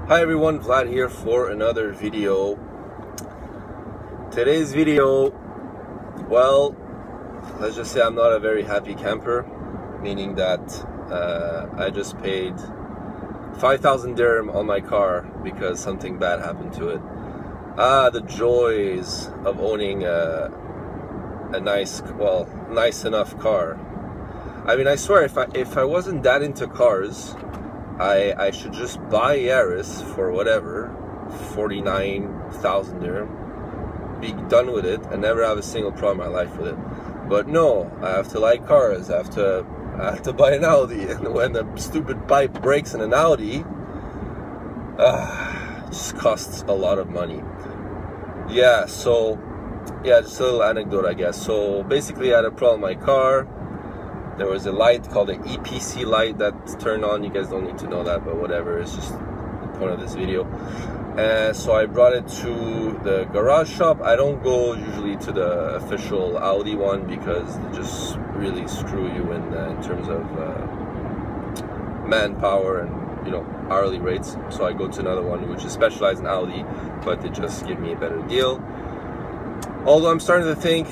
Hi everyone, Vlad here for another video. Today's video, well, let's just say I'm not a very happy camper, meaning that I just paid 5,000 dirham on my car because something bad happened to it. The joys of owning a nice enough car. I mean, I swear, if I wasn't that into cars, I should just buy Yaris for whatever, 49,000 dirham, be done with it, and never have a single problem in my life with it. But no, I have to like cars. I have to buy an Audi, and when the stupid pipe breaks in an Audi, it just costs a lot of money. Yeah, so yeah, just a little anecdote, I guess. So basically, I had a problem with my car. There was a light called an EPC light that turned on. You guys don't need to know that, but whatever. It's just the point of this video. So I brought it to the garage shop. I don't go usually to the official Audi one because they just really screw you in terms of manpower and hourly rates. So I go to another one which is specialized in Audi, but they just give me a better deal. Although I'm starting to think,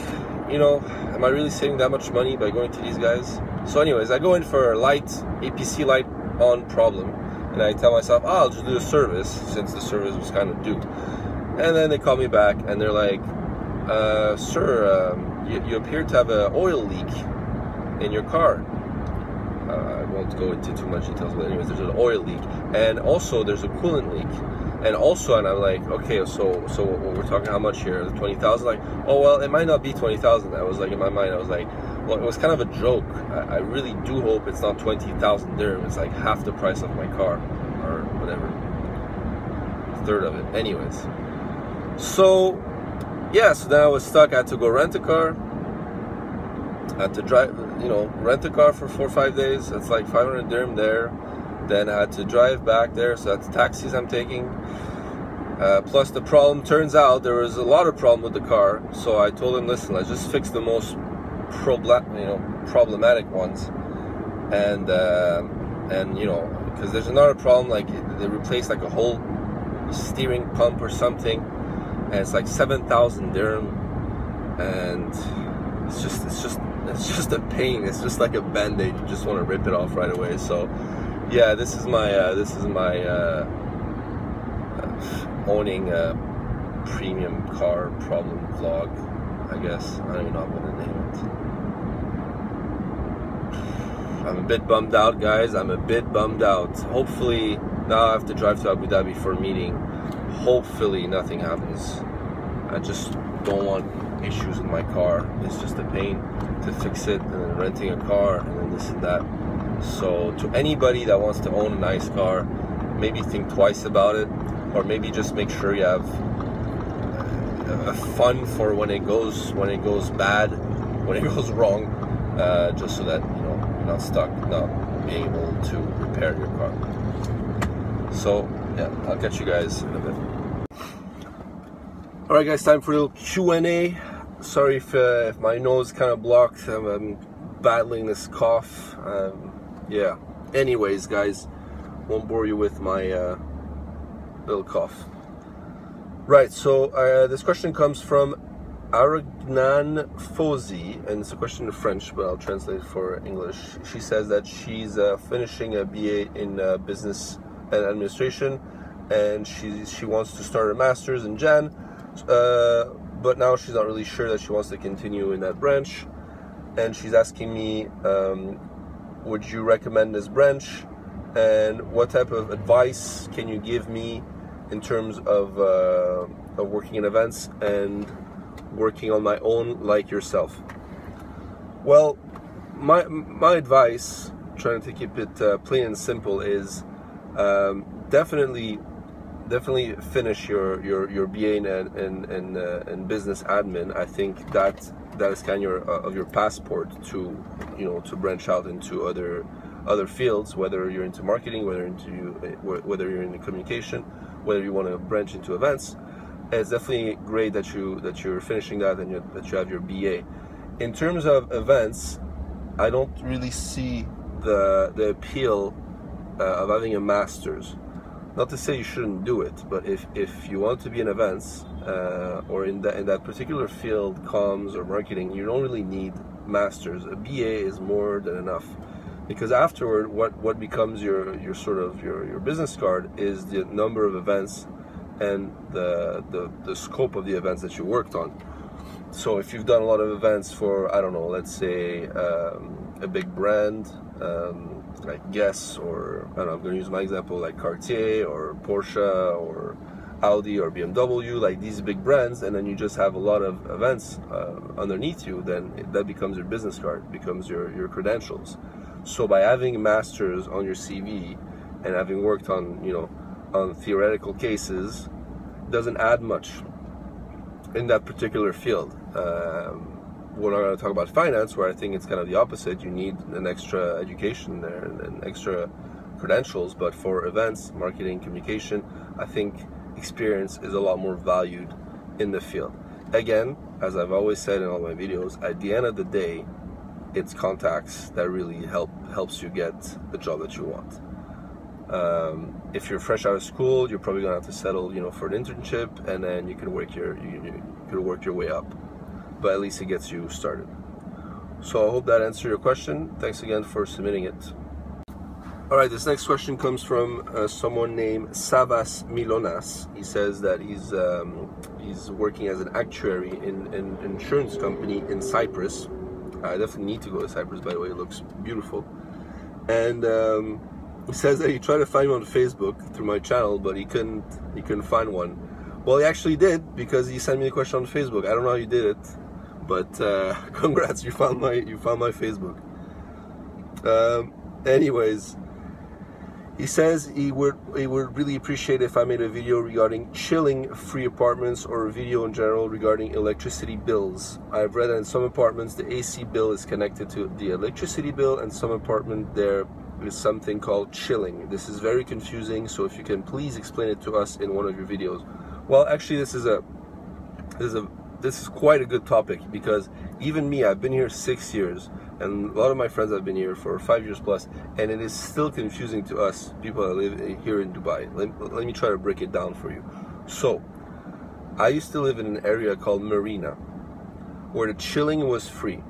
am I really saving that much money by going to these guys? So anyways, I go in for a light, APC light on problem, and I tell myself, I'll just do a service since the service was kind of due. And then they call me back and they're like, sir, you appear to have an oil leak in your car. I won't go into too much details, but anyways, there's an oil leak, and also there's a coolant leak. And I'm like, okay, so we're talking how much here? 20,000? Like, oh well, it might not be 20,000. I was like, in my mind, I was like, well, it was kind of a joke. I really do hope it's not 20,000 dirham. It's like half the price of my car, or whatever, a third of it. Anyways, so yeah, so then I was stuck. I had to go rent a car. I had to drive, rent a car for 4 or 5 days. It's like 500 dirham there. Then I had to drive back there, so that's taxis I'm taking. Plus the problem, turns out there was a lot of problem with the car. So I told him, listen, let's just fix the most problematic ones. And because there's another problem, like they replaced like a whole steering pump or something, and it's like 7,000 dirham, and it's just a pain. It's just like a band-aid. You just want to rip it off right away. So yeah, this is my owning a premium car problem vlog, I guess. I don't even know what I'm gonna name it. I'm a bit bummed out, guys. I'm a bit bummed out. Hopefully, now I have to drive to Abu Dhabi for a meeting. Hopefully nothing happens. I just don't want issues in my car. It's just a pain to fix it, and then renting a car, and then this and that. So to anybody that wants to own a nice car, maybe think twice about it, or maybe just make sure you have a fund for when it goes bad, when it goes wrong, just so that you're not stuck not being able to repair your car. So yeah, I'll catch you guys in a bit. All right, guys, time for a little Q&A. Sorry if my nose kind of blocked. I'm battling this cough. Yeah, anyways, guys, won't bore you with my little cough. Right, so this question comes from Aragnan Fozi, and it's a question in French, but I'll translate it for English. She says that she's finishing a BA in business and administration, and she wants to start her master's in Jan, but now she's not really sure that she wants to continue in that branch, and she's asking me, would you recommend this branch, and what type of advice can you give me in terms of working in events and working on my own like yourself? Well, my advice, trying to keep it plain and simple, is definitely finish your BA in business admin. I think that is kind of your passport to to branch out into other fields, whether you're into marketing, whether you're into communication, whether you want to branch into events. It's definitely great that you're finishing that and that you have your BA. In terms of events, I don't really see the appeal of having a master's. not to say you shouldn't do it, but if you want to be in events or in that particular field, comms or marketing, you don't really need masters. A BA is more than enough, because afterward, what becomes your sort of your business card is the number of events and the scope of the events that you worked on. So if you've done a lot of events for, I don't know, let's say a big brand like Guess, or I don't know, I'm going to use my example, like Cartier or Porsche or Audi or BMW, like these big brands, and then you just have a lot of events underneath you, then that becomes your business card, becomes your credentials. So by having masters on your CV and having worked on, you know, on theoretical cases, doesn't add much in that particular field. We're not going to talk about finance, where I think it's kind of the opposite. You need an extra education there and extra credentials, but for events, marketing, communication, I think experience is a lot more valued in the field. Again, as I've always said in all my videos, at the end of the day, it's contacts that really helps you get the job that you want. If you're fresh out of school, you're probably gonna have to settle, you know, for an internship, and then you can work you could work your way up. But at least it gets you started. So I hope that answered your question. Thanks again for submitting it. All right, this next question comes from someone named Savas Milonas. He says that he's working as an actuary in an insurance company in Cyprus. I definitely need to go to Cyprus, by the way. It looks beautiful. And he says that he tried to find me on Facebook through my channel, but he couldn't find one. Well, he actually did, because he sent me a question on Facebook. I don't know how you did it, but congrats, you found my Facebook. Anyways, he says he would really appreciate if I made a video regarding chilling free apartments, or a video in general regarding electricity bills. I've read that in some apartments the AC bill is connected to the electricity bill, and some apartment there is something called chilling. This is very confusing, so if you can please explain it to us in one of your videos. Well, actually, this is quite a good topic, because even me, I've been here 6 years, and a lot of my friends have been here for 5 years plus, and it is still confusing to us, people that live here in Dubai. Let me try to break it down for you. So, I used to live in an area called Marina, where the chilling was free.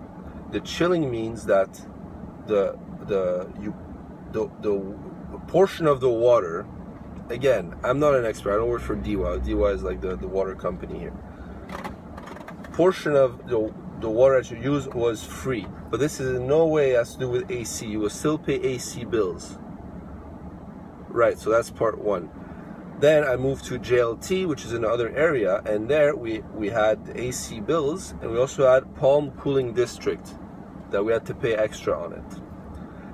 The chilling means that the portion of the water, again, I'm not an expert, I don't work for DIWA. DIWA is like the water company here. Portion of the water that you use was free, but this is in no way has to do with AC. You will still pay AC bills. Right, so that's part one. Then I moved to JLT, which is in another area, and there we had AC bills, and we also had Palm Cooling District that we had to pay extra on it.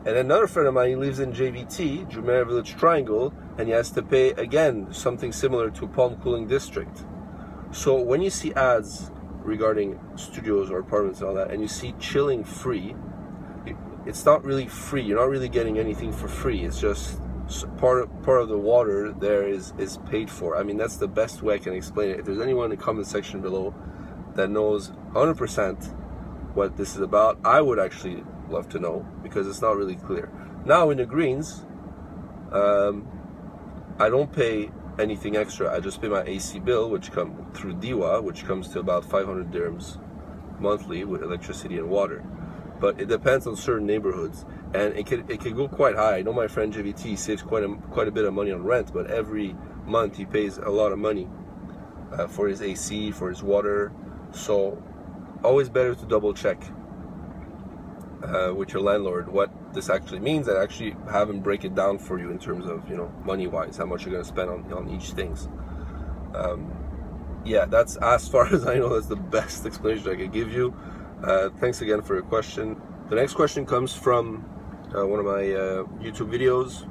And another friend of mine, he lives in JVT, Jumeirah Village Triangle, and he has to pay, again, something similar to Palm Cooling District. So when you see ads regarding studios or apartments and all that, and you see chilling free, it's not really free. You're not really getting anything for free. It's just part of the water there is paid for. I mean, that's the best way I can explain it. If there's anyone in the comment section below that knows 100% what this is about, I would actually love to know, because it's not really clear. Now in the greens, I don't pay anything extra. I just pay my AC bill, which comes through DIWA, which comes to about 500 dirhams monthly with electricity and water. But it depends on certain neighborhoods, and it could go quite high. I know my friend JVT saves quite a bit of money on rent, but every month he pays a lot of money for his AC, for his water. So always better to double check with your landlord what this actually means, and actually have him break it down for you in terms of, you know, money wise, how much you're going to spend on each things. Yeah, that's, as far as I know, that's the best explanation I could give you. Thanks again for your question. The next question comes from one of my YouTube videos.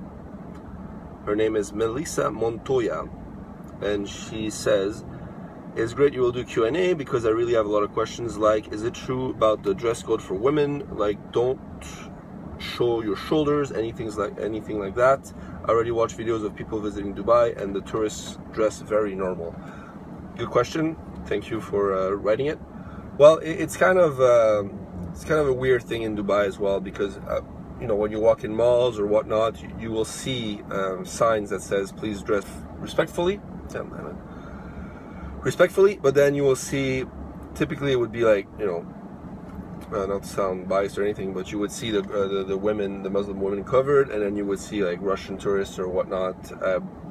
Her name is Melissa Montoya, and she says, "It's great you will do Q&A, because I really have a lot of questions, like, is it true about the dress code for women? Like, don't show your shoulders, anything like that. I already watched videos of people visiting Dubai, and the tourists dress very normal." Good question. Thank you for writing it. Well, it's kind of a weird thing in Dubai as well, because you know, when you walk in malls or whatnot, you will see signs that says please dress respectfully. Respectfully, but then you will see, typically it would be like, you know, not to sound biased or anything, but you would see the women, the Muslim women covered, and then you would see like Russian tourists or whatnot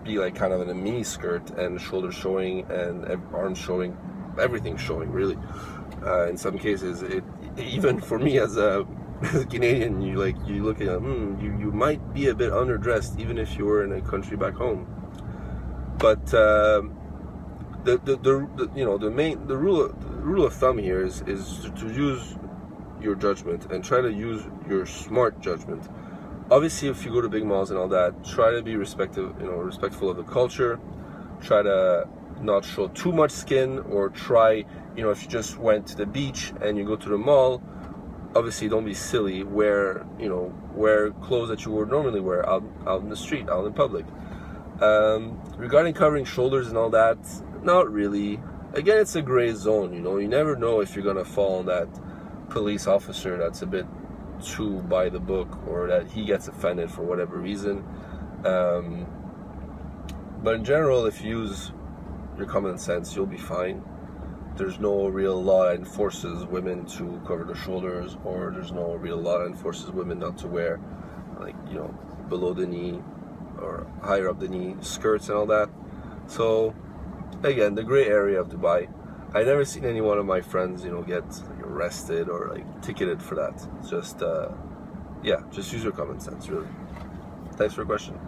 be like kind of in a mini skirt and shoulders showing and arms showing, everything showing really. In some cases, it even for me as a Canadian, you look at you might be a bit underdressed even if you were in a country back home. But the rule of thumb here is to use your judgment and try to use your smart judgment. Obviously, if you go to big malls and all that, try to be respectful of the culture. Try to not show too much skin, or try, you know, if you just went to the beach and you go to the mall, obviously don't be silly. Wear clothes that you would normally wear out in the street, out in public. Regarding covering shoulders and all that, not really. Again, it's a gray zone, you know. You never know if you're gonna fall on that police officer that's a bit too by the book, or that he gets offended for whatever reason. But in general, if you use your common sense, you'll be fine. There's no real law that enforces women to cover their shoulders, or there's no real law that enforces women not to wear, like, you know, below the knee or higher up the knee skirts and all that. So again, the gray area of Dubai. I never seen any one of my friends, you know, get arrested or like ticketed for that. It's just yeah, just use your common sense, really. Thanks for the question.